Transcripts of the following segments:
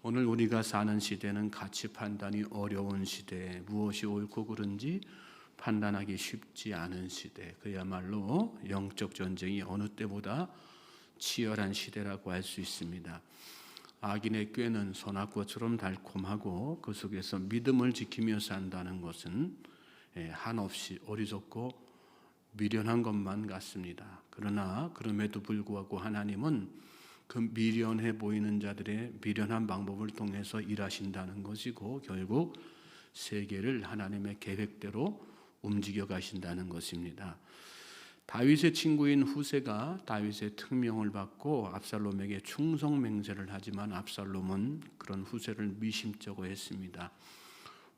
오늘 우리가 사는 시대는 가치 판단이 어려운 시대, 무엇이 옳고 그른지 판단하기 쉽지 않은 시대, 그야말로 영적 전쟁이 어느 때보다 치열한 시대라고 할 수 있습니다. 악인의 꾀는 선악과처럼 달콤하고 그 속에서 믿음을 지키며 산다는 것은 한없이 어리석고 미련한 것만 같습니다. 그러나 그럼에도 불구하고 하나님은 그 미련해 보이는 자들의 미련한 방법을 통해서 일하신다는 것이고 결국 세계를 하나님의 계획대로 움직여 가신다는 것입니다. 다윗의 친구인 후세가 다윗의 특명을 받고 압살롬에게 충성 맹세를 하지만 압살롬은 그런 후세를 미심쩍어 했습니다.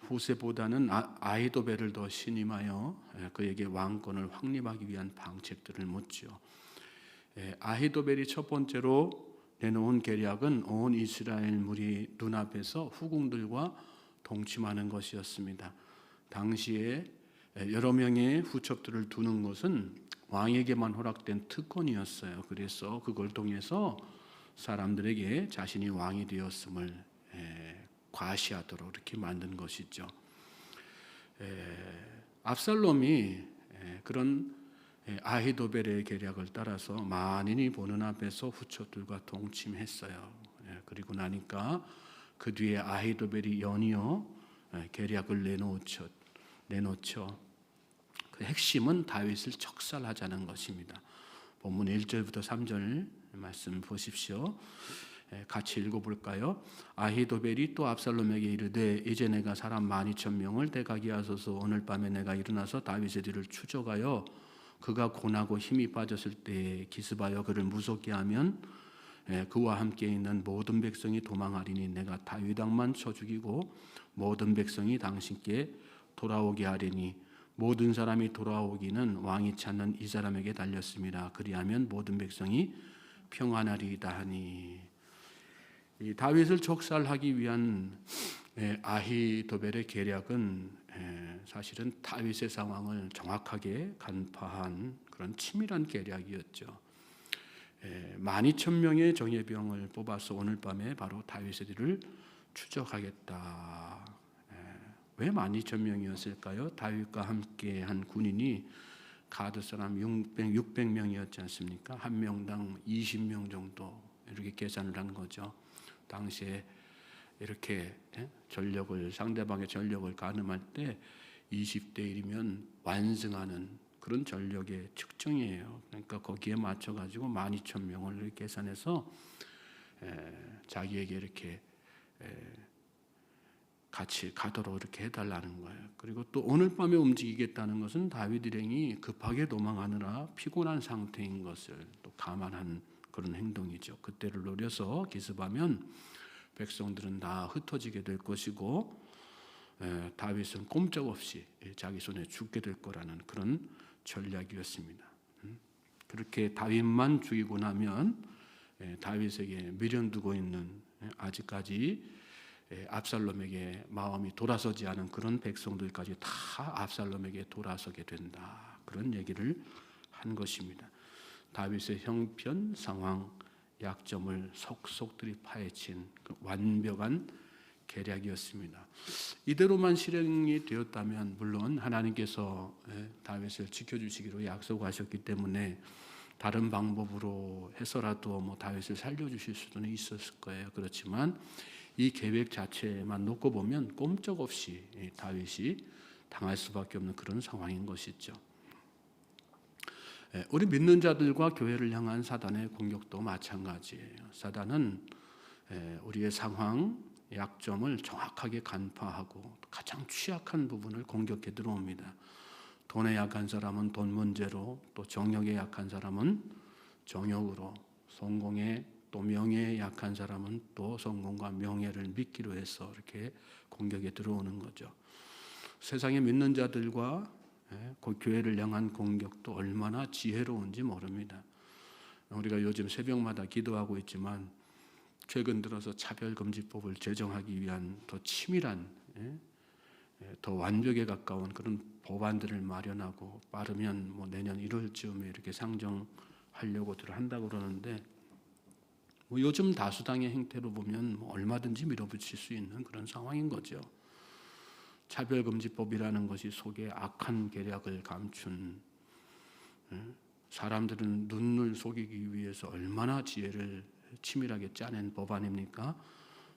후세보다는 아히도벨을 더 신임하여 그에게 왕권을 확립하기 위한 방책들을 묻죠. 아히도벨이 첫 번째로 내놓은 계략은 온 이스라엘 무리 눈앞에서 후궁들과 동침하는 것이었습니다. 당시에 여러 명의 후첩들을 두는 것은 왕에게만 허락된 특권이었어요. 그래서 그걸 통해서 사람들에게 자신이 왕이 되었음을 과시하도록 이렇게 만든 것이죠. 압살롬이 그런 아히도벨의 계략을 따라서 만인이 보는 앞에서 후첩들과 동침했어요. 그리고 나니까 그 뒤에 아히도벨이 연이어 계략을 내놓죠. 그 핵심은 다윗을 척살하자는 것입니다. 본문 1절부터 3절 말씀 보십시오. 같이 읽어볼까요? 아히도벨이 또 압살롬에게 이르되 이제 내가 사람 12,000명을 대가게 하소서. 오늘 밤에 내가 일어나서 다윗의 뒤를 추적하여 그가 고나고 힘이 빠졌을 때에 기습하여 그를 무섭게 하면 그와 함께 있는 모든 백성이 도망하리니 내가 다윗 왕만 쳐 죽이고 모든 백성이 당신께 돌아오게 하리니 모든 사람이 돌아오기는 왕이 찾는 이 사람에게 달렸습니다. 그리하면 모든 백성이 평안하리이다 하니. 이 다윗을 척살하기 위한 아히도벨의 계략은 사실은 다윗의 상황을 정확하게 간파한 그런 치밀한 계략이었죠. 12,000명의 정예병을 뽑아서 오늘 밤에 바로 다윗의 뒤를 추적하겠다. 왜 12,000명이었을까요? 다윗과 함께한 군인이 가드 사람 600명이었지 않습니까? 한 명당 20명 정도 이렇게 계산을 한 거죠. 당시에 이렇게 상대방의 전력을 가늠할 때 20대 1이면 완승하는 그런 전력의 측정이에요. 그러니까 거기에 맞춰 가지고 12,000명을 계산해서 자기에게 이렇게 같이 가도록 이렇게 해달라는 거예요. 그리고 또 오늘 밤에 움직이겠다는 것은 다윗 일행이 급하게 도망하느라 피곤한 상태인 것을 또 감안한 그런 행동이죠. 그때를 노려서 기습하면 백성들은 다 흩어지게 될 것이고 다윗은 꼼짝없이 자기 손에 죽게 될 거라는 그런 전략이었습니다. 그렇게 다윗만 죽이고 나면 다윗에게 미련두고 있는 아직까지 압살롬에게 마음이 돌아서지 않은 그런 백성들까지 다 압살롬에게 돌아서게 된다. 그런 얘기를 한 것입니다. 다윗의 형편, 상황, 약점을 속속들이 파헤친 그 완벽한 계략이었습니다. 이대로만 실행이 되었다면 물론 하나님께서 다윗을 지켜주시기로 약속하셨기 때문에 다른 방법으로 해서라도 다윗을 살려주실 수도 있었을 거예요. 그렇지만 이 계획 자체만 놓고 보면 꼼짝없이 다윗이 당할 수밖에 없는 그런 상황인 것이죠. 우리 믿는 자들과 교회를 향한 사단의 공격도 마찬가지예요. 사단은 우리의 상황, 약점을 정확하게 간파하고 가장 취약한 부분을 공격해 들어옵니다. 돈에 약한 사람은 돈 문제로, 또 정욕에 약한 사람은 정욕으로, 성공에 또 명예에 약한 사람은 또 성공과 명예를 믿기로 해서 이렇게 공격에 들어오는 거죠. 세상에 믿는 자들과 그 교회를 향한 공격도 얼마나 지혜로운지 모릅니다. 우리가 요즘 새벽마다 기도하고 있지만 최근 들어서 차별금지법을 제정하기 위한 더 치밀한, 더 완벽에 가까운 그런 법안들을 마련하고 빠르면 내년 1월쯤에 이렇게 상정하려고들 한다고 그러는데 뭐 요즘 다수당의 행태로 보면 뭐 얼마든지 밀어붙일 수 있는 그런 상황인 거죠. 차별금지법이라는 것이 속에 악한 계략을 감춘, 사람들은 눈을 속이기 위해서 얼마나 지혜를 치밀하게 짜낸 법안입니까?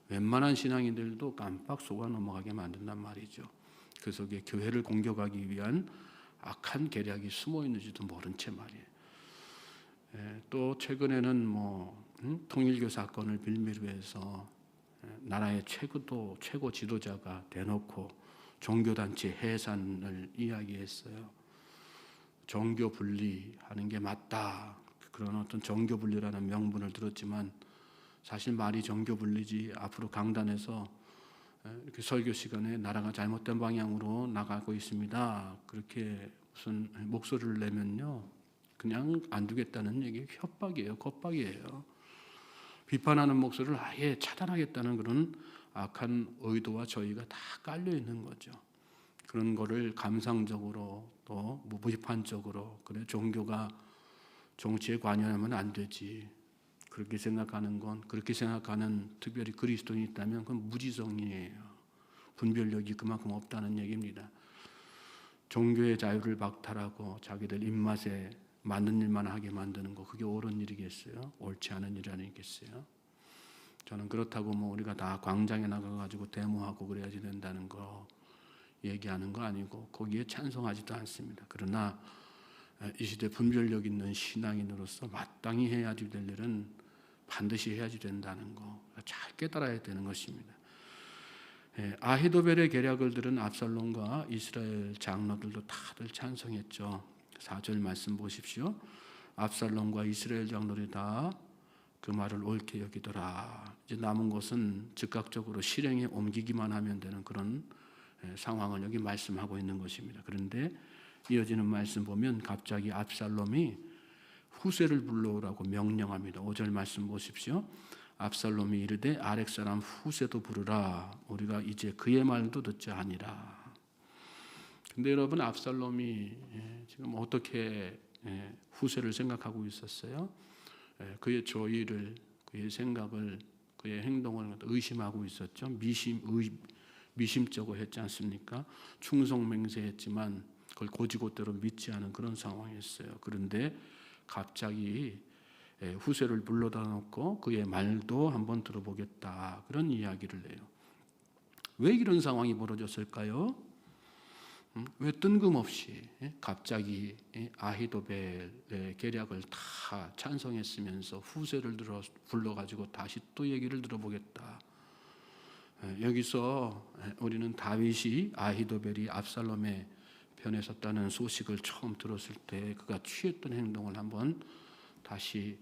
웬만한 신앙인들도 깜빡 속아 넘어가게 만든단 말이죠. 그 속에 교회를 공격하기 위한 악한 계략이 숨어 있는지도 모른 채 말이에요. 또 최근에는 통일교 사건을 빌미로 해서 나라의 최고 지도자가 대놓고 종교단체 해산을 이야기했어요. 종교 분리하는 게 맞다. 그런 어떤 종교 분리라는 명분을 들었지만 사실 말이 종교 분리지. 앞으로 강단에서 이렇게 설교 시간에 나라가 잘못된 방향으로 나가고 있습니다. 그렇게 무슨 목소리를 내면요, 그냥 안 두겠다는 얘기, 협박이에요, 겁박이에요. 비판하는 목소리를 아예 차단하겠다는 그런 악한 의도와 저희가 다 깔려 있는 거죠. 그런 거를 감상적으로 또 무비판적으로, 그래 종교가 정치에 관여하면 안 되지, 그렇게 생각하는 건, 그렇게 생각하는 특별히 그리스도인이 있다면 그건 무지성이에요. 분별력이 그만큼 없다는 얘기입니다. 종교의 자유를 박탈하고 자기들 입맛에 맞는 일만 하게 만드는 거, 그게 옳은 일이겠어요? 옳지 않은 일 아니겠어요? 저는 그렇다고 우리가 다 광장에 나가가지고 데모하고 그래야지 된다는 거 얘기하는 거 아니고 거기에 찬성하지도 않습니다. 그러나 이 시대 분별력 있는 신앙인으로서 마땅히 해야지 될 일은 반드시 해야지 된다는 거 잘 깨달아야 되는 것입니다. 아히도벨의 계략을 들은 압살롬과 이스라엘 장로들도 다들 찬성했죠. 4절 말씀 보십시오. 압살롬과 이스라엘 장로들이 다 그 말을 옳게 여기더라. 이제 남은 것은 즉각적으로 실행에 옮기기만 하면 되는 그런 상황을 여기 말씀하고 있는 것입니다. 그런데 이어지는 말씀 보면 갑자기 압살롬이 후세를 불러오라고 명령합니다. 5절 말씀 보십시오. 압살롬이 이르되 아렉 사람 후세도 부르라. 우리가 이제 그의 말도 듣지 아니라. 근데 여러분, 압살롬이 지금 어떻게 후세를 생각하고 있었어요? 그의 조의를, 그의 생각을, 그의 행동을 의심하고 있었죠. 미심쩍어 했지 않습니까? 충성맹세했지만 그걸 고지고대로 믿지 않은 그런 상황이었어요. 그런데 갑자기 후세를 불러다 놓고 그의 말도 한번 들어보겠다, 그런 이야기를 해요. 왜 이런 상황이 벌어졌을까요? 왜 뜬금없이 갑자기 아히도벨의 계략을 다 찬성했으면서 후세를 불러가지고 다시 또 얘기를 들어보겠다. 여기서 우리는 다윗이 아히도벨이 압살롬의 편에 섰다는 소식을 처음 들었을 때 그가 취했던 행동을 한번 다시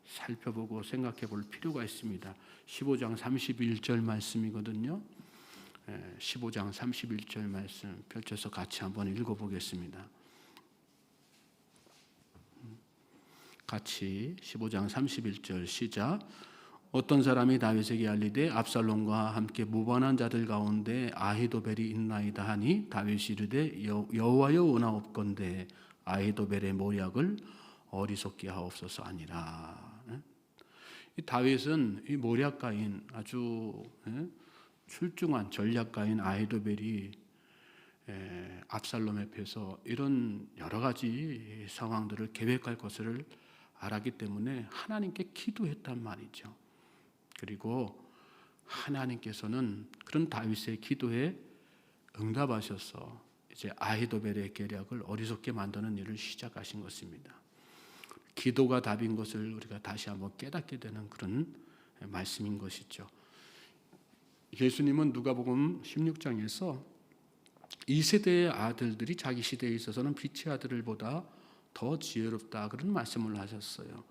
살펴보고 생각해 볼 필요가 있습니다. 15장 31절 말씀이거든요. 15장 31절 말씀 펼쳐서 같이 한번 읽어보겠습니다. 같이 15장 31절 시작. 어떤 사람이 다윗에게 알리되 압살롬과 함께 무관한 자들 가운데 아히도벨이 있나이다 하니 다윗이 이르되 여호와여 원하옵건대 아히도벨의 모략을 어리석게 하옵소서 아니라. 이 다윗은 이 모략가인, 아주 출중한 전략가인 아히도벨이 압살롬 앞에서 이런 여러 가지 상황들을 계획할 것을 알았기 때문에 하나님께 기도했단 말이죠. 그리고 하나님께서는 그런 다윗의 기도에 응답하셔서 이제 아히도벨의 계략을 어리석게 만드는 일을 시작하신 것입니다. 기도가 답인 것을 우리가 다시 한번 깨닫게 되는 그런 말씀인 것이죠. 예수님은 누가복음 16장에서 이 세대의 아들들이 자기 시대에 있어서는 빛의 아들들보다 더 지혜롭다, 그런 말씀을 하셨어요.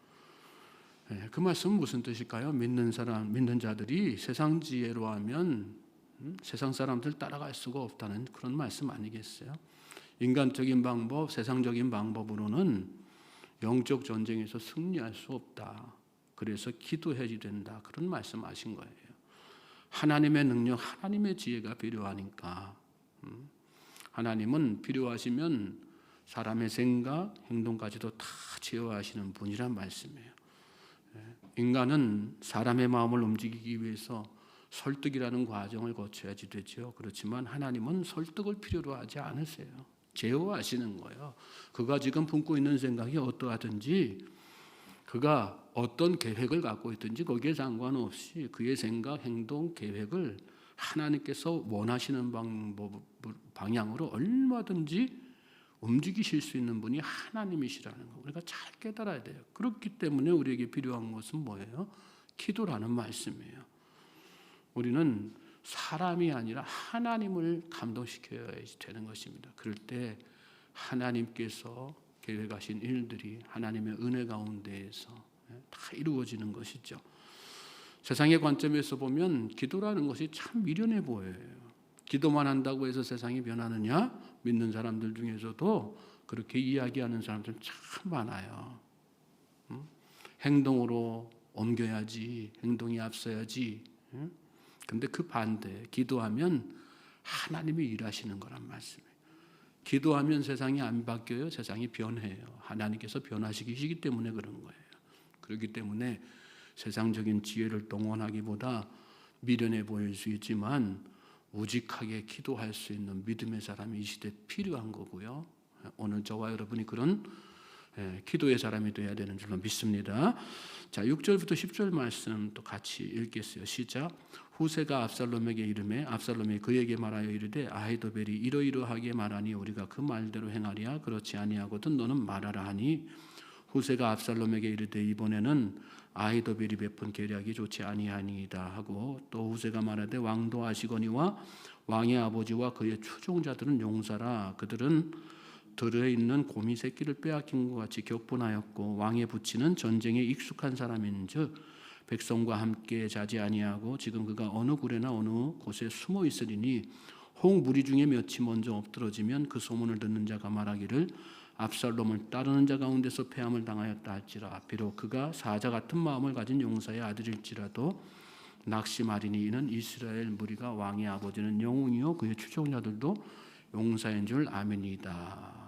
그 말씀은 무슨 뜻일까요? 믿는 자들이 세상 지혜로 하면 세상 사람들 따라갈 수가 없다는 그런 말씀 아니겠어요? 인간적인 방법, 세상적인 방법으로는 영적 전쟁에서 승리할 수 없다. 그래서 기도해야 된다, 그런 말씀하신 거예요. 하나님의 능력, 하나님의 지혜가 필요하니까. 하나님은 필요하시면 사람의 생각, 행동까지도 다 제어하시는 분이란 말씀이에요. 인간은 사람의 마음을 움직이기 위해서 설득이라는 과정을 거쳐야지 되죠. 그렇지만 하나님은 설득을 필요로 하지 않으세요. 제어하시는 거예요. 그가 지금 품고 있는 생각이 어떠하든지, 그가 어떤 계획을 갖고 있든지 거기에 상관없이 그의 생각, 행동, 계획을 하나님께서 원하시는 방향으로 얼마든지 움직이실 수 있는 분이 하나님이시라는 거 우리가 잘 깨달아야 돼요. 그렇기 때문에 우리에게 필요한 것은 뭐예요? 기도라는 말씀이에요. 우리는 사람이 아니라 하나님을 감동시켜야 되는 것입니다. 그럴 때 하나님께서 계획하신 일들이 하나님의 은혜 가운데에서 다 이루어지는 것이죠. 세상의 관점에서 보면 기도라는 것이 참 미련해 보여요. 기도만 한다고 해서 세상이 변하느냐? 믿는 사람들 중에서도 그렇게 이야기하는 사람들 참 많아요. 행동으로 옮겨야지, 행동이 앞서야지. 근데 그 반대, 기도하면 하나님이 일하시는 거란 말씀이에요. 기도하면 세상이 안 바뀌어요. 세상이 변해요. 하나님께서 변화시키시기 때문에 그런 거예요. 그렇기 때문에 세상적인 지혜를 동원하기보다 미련해 보일 수 있지만 우직하게 기도할 수 있는 믿음의 사람이 이 시대에 필요한 거고요. 오늘 저와 여러분이 그런 기도의 사람이 되어야 되는 줄로 믿습니다. 자, 6절부터 10절 말씀 또 같이 읽겠어요. 시작. 후세가 압살롬에게 이르매 압살롬이 그에게 말하여 이르되 아히도벨이 이러이러하게 말하니 우리가 그 말대로 행하리야. 그렇지 아니하거든 너는 말하라 하니 후세가 압살롬에게 이르되 이번에는 아히도벨이 베푼 계략이 좋지 아니하니이다 하고 또 후세가 말하되 왕도 아시거니와 왕의 아버지와 그의 추종자들은 용사라. 그들은 들에 있는 고미 새끼를 빼앗긴 것 같이 격분하였고 왕의 부치는 전쟁에 익숙한 사람인즉 백성과 함께 자지 아니하고 지금 그가 어느 굴에나 어느 곳에 숨어 있으리니 홍 무리 중에 몇이 먼저 엎드러지면 그 소문을 듣는 자가 말하기를 압살롬을 따르는 자 가운데서 패함을 당하였다 할지라. 비록 그가 사자 같은 마음을 가진 용사의 아들일지라도 낙심하리니 이는 이스라엘 무리가 왕의 아버지는 영웅이요 그의 추종자들도 용사인 줄 아멘이다.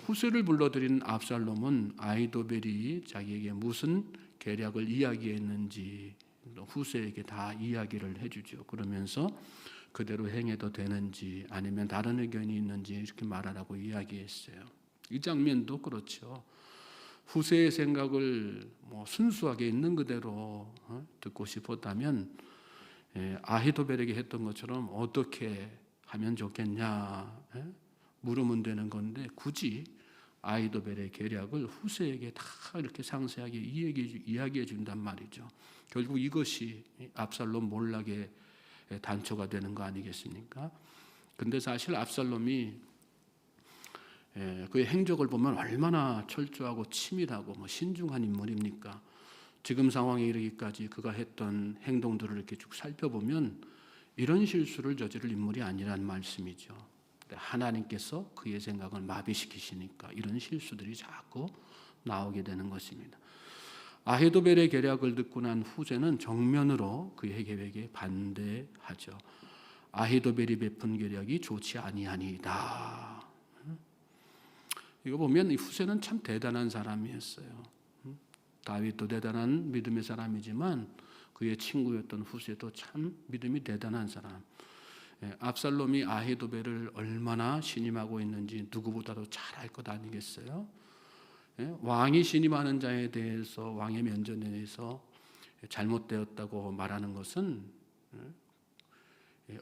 후세를 불러들인 압살롬은 아히도벨이 자기에게 무슨 계략을 이야기했는지 후세에게 다 이야기를 해주죠. 그러면서 그대로 행해도 되는지 아니면 다른 의견이 있는지 이렇게 말하라고 이야기했어요. 이 장면도 그렇죠. 후세의 생각을 순수하게 있는 그대로 듣고 싶었다면 아히도벨에게 했던 것처럼 어떻게 하면 좋겠냐 물으면 되는 건데 굳이 아히도벨의 계략을 후세에게 다 이렇게 상세하게 이야기해 준단 말이죠. 결국 이것이 압살롬 몰락의 단초가 되는 거 아니겠습니까? 근데 사실 압살롬이 그의 행적을 보면 얼마나 철저하고 치밀하고 신중한 인물입니까? 지금 상황에 이르기까지 그가 했던 행동들을 이렇게 쭉 살펴보면 이런 실수를 저지를 인물이 아니란 말씀이죠. 하나님께서 그의 생각을 마비시키시니까 이런 실수들이 자꾸 나오게 되는 것입니다. 아히도벨의 계략을 듣고 난 후세는 정면으로 그의 계획에 반대하죠. 아히도벨이 베푼 계략이 좋지 아니하니이다. 이거 보면 이 후세는 참 대단한 사람이었어요. 다윗도 대단한 믿음의 사람이지만 그의 친구였던 후세도 참 믿음이 대단한 사람. 압살롬이 아히도벨을 얼마나 신임하고 있는지 누구보다도 잘 알 것 아니겠어요? 왕이 신임하는 자에 대해서 왕의 면전에서 잘못되었다고 말하는 것은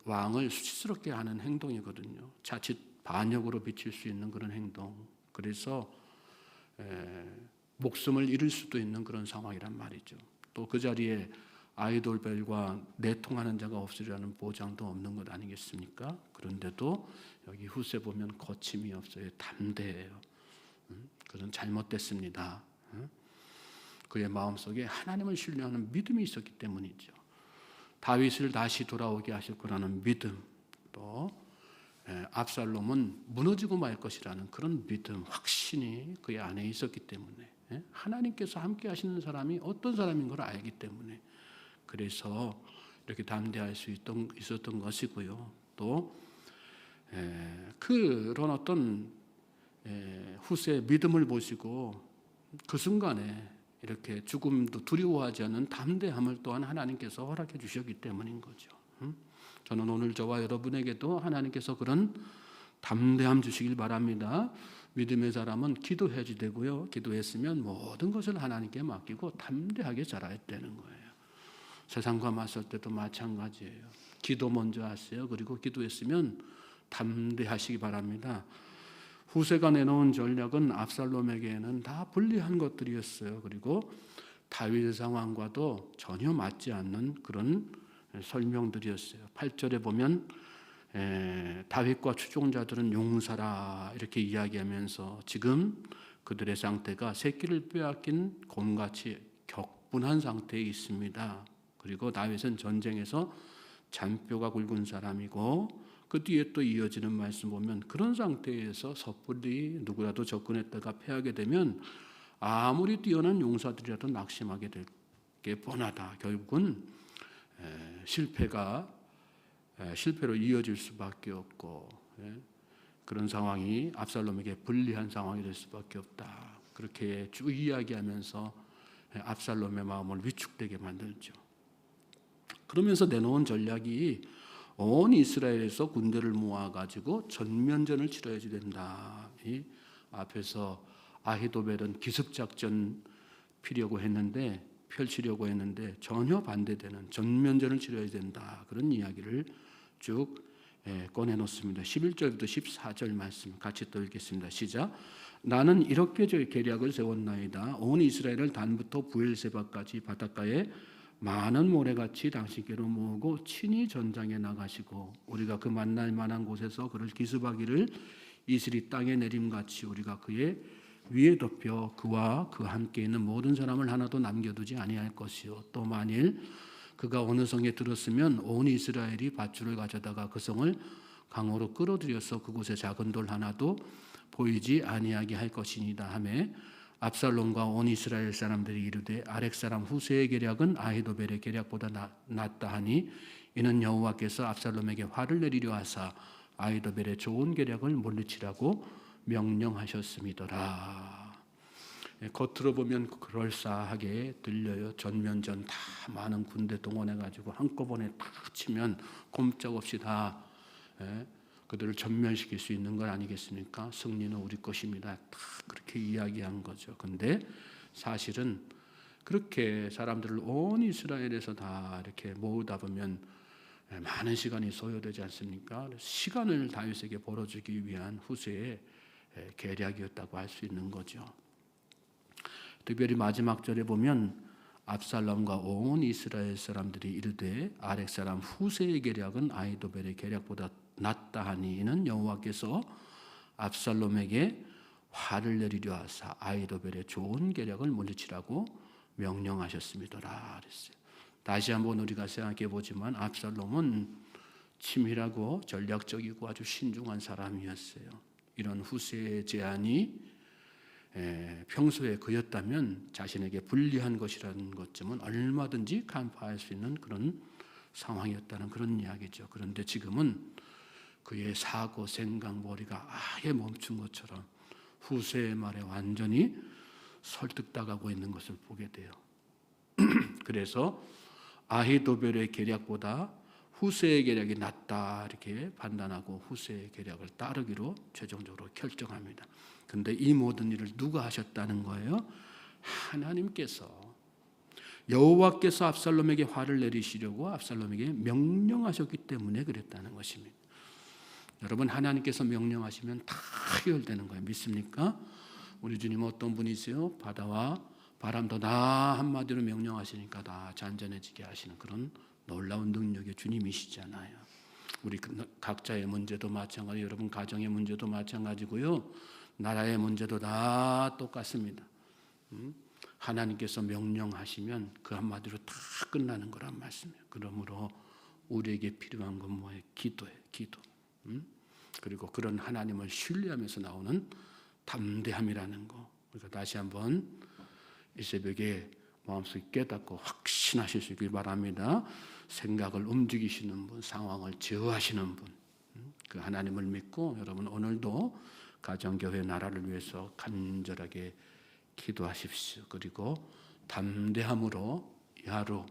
왕을 수치스럽게 하는 행동이거든요. 자칫 반역으로 비칠 수 있는 그런 행동. 그래서 목숨을 잃을 수도 있는 그런 상황이란 말이죠. 또 그 자리에 아히도벨과 내통하는 자가 없으리라는 보장도 없는 것 아니겠습니까? 그런데도 여기 후세 보면 거침이 없어요. 담대해요. 그는 잘못됐습니다. 그의 마음속에 하나님을 신뢰하는 믿음이 있었기 때문이죠. 다윗을 다시 돌아오게 하실 거라는 믿음, 또 압살롬은 무너지고 말 것이라는 그런 믿음, 확신이 그의 안에 있었기 때문에 하나님께서 함께 하시는 사람이 어떤 사람인 걸 알기 때문에 그래서 이렇게 담대할 수 있었던 것이고요. 또 그런 어떤 후세의 믿음을 보시고 그 순간에 이렇게 죽음도 두려워하지 않는 담대함을 또한 하나님께서 허락해 주셨기 때문인 거죠. 저는 오늘 저와 여러분에게도 하나님께서 그런 담대함 주시길 바랍니다. 믿음의 사람은 기도해야지 되고요. 기도했으면 모든 것을 하나님께 맡기고 담대하게 자라야 되는 거예요. 세상과 맞설 때도 마찬가지예요. 기도 먼저 하세요. 그리고 기도했으면 담대하시기 바랍니다. 후세가 내놓은 전략은 압살롬에게는 다 불리한 것들이었어요. 그리고 다윗의 상황과도 전혀 맞지 않는 그런 설명들이었어요. 8절에 보면 다윗과 추종자들은 용사라 이렇게 이야기하면서 지금 그들의 상태가 새끼를 빼앗긴 곰같이 격분한 상태에 있습니다. 그리고 다윗은 전쟁에서 잔뼈가 굵은 사람이고 그 뒤에 또 이어지는 말씀 보면 그런 상태에서 섣불리 누구라도 접근했다가 패하게 되면 아무리 뛰어난 용사들이라도 낙심하게 될 게 뻔하다. 결국은 실패로 이어질 수밖에 없고 그런 상황이 압살롬에게 불리한 상황이 될 수밖에 없다. 그렇게 쭉 이야기하면서 압살롬의 마음을 위축되게 만들죠. 그러면서 내놓은 전략이 온 이스라엘에서 군대를 모아가지고 전면전을 치러야 된다. 이 앞에서 아히도벨은 기습작전 펼치려고 했는데 전혀 반대되는 전면전을 치러야 된다. 그런 이야기를 쭉 꺼내놓습니다. 11절부터 14절 말씀 같이 또 읽겠습니다. 시작. 나는 이렇게 계략을 세웠나이다. 온 이스라엘을 단부터 부엘세바까지 바닷가에 많은 모래같이 당신께로 모으고 친히 전장에 나가시고 우리가 그 만날 만한 곳에서 그를 기습하기를 이슬이 땅에 내림같이 우리가 그의 위에 덮여 그와 그 함께 있는 모든 사람을 하나도 남겨두지 아니할 것이요 또 만일 그가 어느 성에 들었으면 온 이스라엘이 밧줄을 가져다가 그 성을 강으로 끌어들여서 그곳에 작은 돌 하나도 보이지 아니하게 할 것이니다 하며 압살롬과 온 이스라엘 사람들이 이르되 아렉 사람 후세의 계략은 아히도벨의 계략보다 낫다 하니 이는 여호와께서 압살롬에게 화를 내리려 하사 아히도벨의 좋은 계략을 물리치라고 명령하셨음이더라. 겉으로 보면 그럴싸하게 들려요. 전면전 다 많은 군대 동원해가지고 한꺼번에 탁 치면 꼼짝없이 다 그들을 전면시킬 수 있는 건 아니겠습니까? 승리는 우리 것입니다. 다 그렇게 이야기한 거죠. 근데 사실은 그렇게 사람들을 온 이스라엘에서 다 이렇게 모으다 보면 많은 시간이 소요되지 않습니까? 시간을 다윗에게 벌어주기 위한 후세의 계략이었다고 할 수 있는 거죠. 특별히 마지막 절에 보면 압살롬과 온 이스라엘 사람들이 이르되 아렉 사람 후세의 계략은 아히도벨의 계략보다 낫다 하니 이는 여호와께서 압살롬에게 화를 내리려 하사 아히도벨의 좋은 계략을 물리치라고 명령하셨음이더라 그랬어요. 다시 한번 우리가 생각해 보지만 압살롬은 치밀하고 전략적이고 아주 신중한 사람이었어요. 이런 후세의 제안이 평소에 그였다면 자신에게 불리한 것이라는 것쯤은 얼마든지 간파할 수 있는 그런 상황이었다는 그런 이야기죠. 그런데 지금은 그의 사고, 생각, 머리가 아예 멈춘 것처럼 후세의 말에 완전히 설득당하고 있는 것을 보게 돼요. 그래서 아히도벨의 계략보다 후세의 계략이 낫다 이렇게 판단하고 후세의 계략을 따르기로 최종적으로 결정합니다. 그런데 이 모든 일을 누가 하셨다는 거예요? 하나님께서 여호와께서 압살롬에게 화를 내리시려고 압살롬에게 명령하셨기 때문에 그랬다는 것입니다. 여러분 하나님께서 명령하시면 다 해결되는 거예요. 믿습니까? 우리 주님 어떤 분이세요? 바다와 바람도 다 한마디로 명령하시니까 다 잔잔해지게 하시는 그런 놀라운 능력의 주님이시잖아요. 우리 각자의 문제도 마찬가지, 여러분 가정의 문제도 마찬가지고요. 나라의 문제도 다 똑같습니다. 하나님께서 명령하시면 그 한마디로 다 끝나는 거란 말씀이에요. 그러므로 우리에게 필요한 건 뭐예요? 기도예요. 기도. 그리고 그런 하나님을 신뢰하면서 나오는 담대함이라는 거. 그러니까 다시 한번 이 새벽에 마음속에 깨닫고 확신하실 수 있길 바랍니다. 생각을 움직이시는 분, 상황을 제어하시는 분, 그 하나님을 믿고 여러분 오늘도 가정, 교회, 나라를 위해서 간절하게 기도하십시오. 그리고 담대함으로 이 하루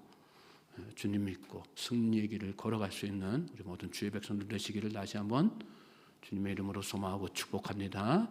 주님 믿고 승리의 길을 걸어갈 수 있는 우리 모든 주의 백성들 되시기를 다시 한번 주님의 이름으로 소망하고 축복합니다.